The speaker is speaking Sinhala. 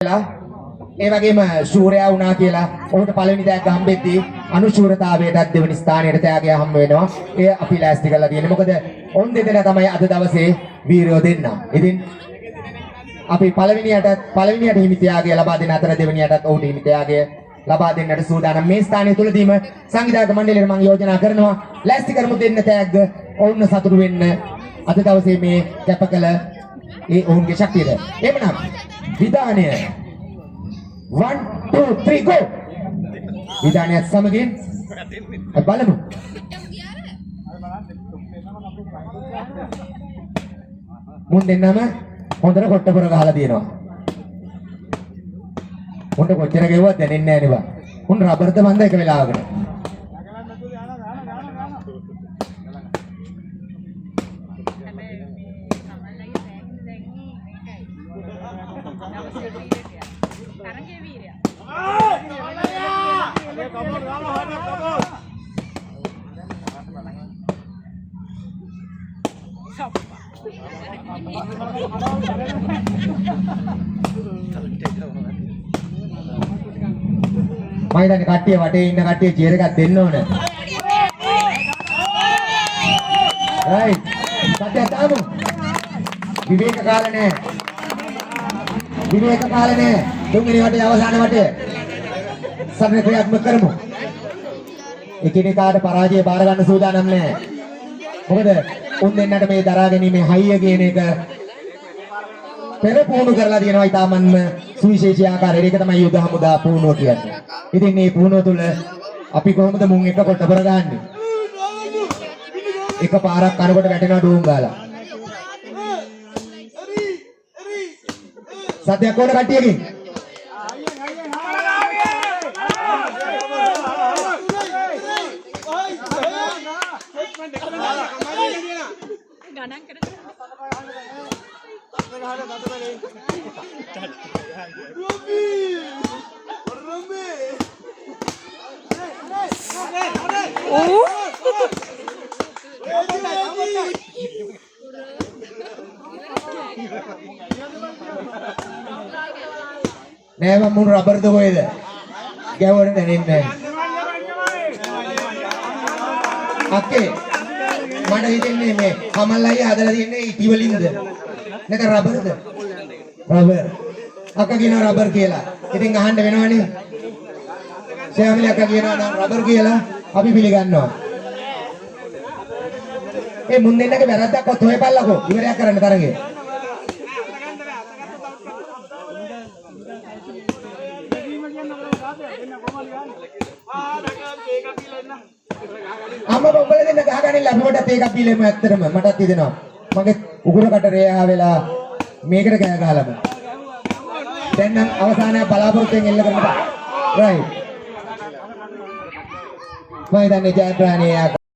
ඒ වගේම ශූරයා වුණා කියලා ඔහුට පළවෙනි තෑග්ග හම්බෙද්දී අනුශූරතාවයටත් දෙවෙනි ස්ථානයට තෑග්ගය හම්බ වෙනවා. ඒ අපි ලෑස්ති කරලා තියෙන්නේ. මොකද ඔවුන් දෙදෙනා තමයි අද දවසේ වීරයෝ දෙන්නා. ඉතින් අපි පළවෙනියට හිමි තෑග්ගය ලබා දෙන අතර දෙවෙනියටත් ඔහුට හිමි තෑග්ගය ලබා දෙන්නට සූදානම්. මේ ස්ථානය තුලදීම සංවිධායක මණ්ඩලයට මම යෝජනා කරනවා ලෑස්ති කරමු දෙන්න තෑග්ග ඔවුන් සතුටු වෙන්න අද දවසේ මේ කැපකල ඒ ඔවුන්ගේ ශක්තියද. එhmenan විධානය 1 2 3 go විධානයත් සමගින් බලමු. මුන් දෙන්නම හොඳට කොට්ටපොර ගහලා දිනනවා. උන්ට කොච්චර ගෙවුවත් දැනෙන්නේ නැහැ නේ බා. උන් රබර්ද බඳ එක වෙලාවකට. මම හිතන්නේ කට්ටිය වටේ ඉන්න කට්ටිය චියර් එකක් දෙන්න ඕන. රයිට්. සත්‍ය තාමු. විවේක කාල නැහැ. විවේක කාල නැහැ. තුන්වෙනි වටේ අවසාන වටේ. සමන ක්‍රියාත්මක කරමු. එකිනෙකාට පරාජය බාර ගන්න සූදානම් නැහැ. මොකද උන් දෙන්නට මේ දරා ගැනීමේ හයිය කියන එක පෙර පුහුණු කරලා තියෙනවා ඊටමන්ම සුවිශේෂී ආකාරයට. ඒක තමයි යුද හමුදා පුහුණුව කියන්නේ. ඉතින් මේ පුහුණුව තුළ අපි කොහොමද මුන් එක කොටපර ගන්නෙ? එක පාරක් කනකොට වැටෙනවා ඩෝම් ගාලා. සත්‍යයක් ඕන කට්ටියකින්. නෑ මම මුන් රබර්ද කොහෙද? ගැවුවට දැනෙන්නේ නෑ. අක්කේ මට හිතෙන්නේ මේ කමල් අයියා හදලා තියන්නේ ඉටි වලින්ද? නැත්නම් රබර්ද? රබර්. අක්කා කියනවා රබර් කියලා. ඉතින් අහන්න වෙනවනේ. ශාමිලි අක්කා කියනවා නම් රබර් කියලා අපි පිළිගන්නවා. ඒ මුන් දෙන්නගේ වැරද්දක් ඔත් හොයපල්ලකෝ. ඉවරයක් කරන්න තරගේ. අම්මා බබල දෙන්න ගහගන්නේ ලැබුවටත් ඒකක් පිළෙම ඇත්තටම මටත් හිතෙනවා. මගේ උගුරකට රේහා වෙලා මේකට කෑ ගහලම. දැන් නම් අවසානයේ බලාපොරොත්තුෙන් එල්ල කරන්න. රයිට්. මම දන්නේ ජයග්‍රහණයේ